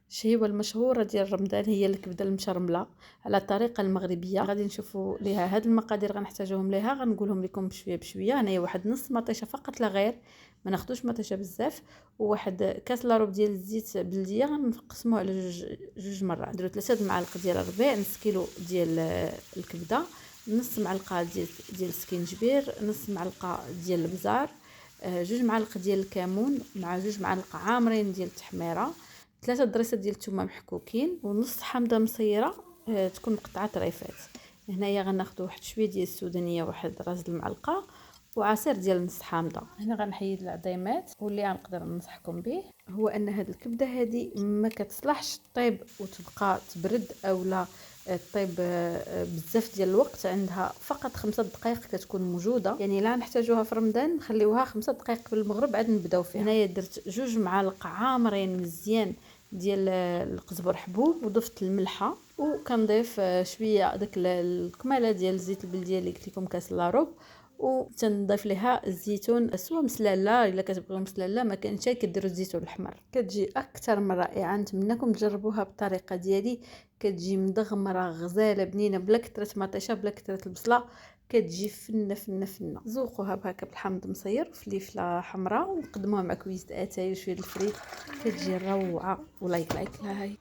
الشهيوة المشهورة ديال رمضان هي الكبده المشرمله على الطريقه المغربيه. غادي نشوفوا ليها هاد المقادير غنحتاجوهم ليها، غنقولهم لكم بشويه بشويه. هنايا واحد نص مطيشه فقط لا غير، ما ناخذوش مطيشه بزاف، وواحد كاس لاروب ديال الزيت بلديه غنقسموه على جوج مرات. نديرو 3 المعالق ديال الربيع، نص كيلو ديال الكبده، نص معلقه ديال السكينجبير، نص معلقه ديال البزار، 2 معالق ديال الكمون مع 2 معالق عامرين ديال التحميره، 3 ضريسات ديال الثومه محكوكين، ونص حامضه مصيره تكون مقطعه طريفات. هنايا غناخذ واحد شويه ديال السودانيه، واحد راس المعلقه، وعصير ديال نص حامضه. هنا غنحيد العظيمات، واللي غنقدر ننصحكم به هو ان هاد الكبده هادي ما كتصلحش طيب وتبقى تبرد اولا طيب بزاف ديال الوقت. عندها فقط 5 دقائق كتكون موجوده، يعني لا نحتاجوها في رمضان نخليوها 5 دقائق قبل المغرب عاد نبداو فيها. هنايا درت 2 معالق عامرين مزيان ديال القزبر حبوب، وضفت الملحه، وكنضيف شويه داك الكماله ديال الزيت البلديه اللي قلت لكم كاس لاروب، وتنضيف ليها الزيتون سوا مسلاله. الا كتبغيو مسلاله ما كاين شي كديروا الزيتون الاحمر، كتجي اكثر من رائعه. نتمنىكم تجربوها بالطريقه ديالي، كتجي مدغمره غزاله بنينه بلا كثره مطيشه بلا كثره البصله، كتجي فنه فنه فنه. ذوقوها بهكا بالحامض مصير وفليفله حمراء، ونقدموها مع كويس اتاي وشويه الفريت، كتجي روعه. ولايك لايك هاي.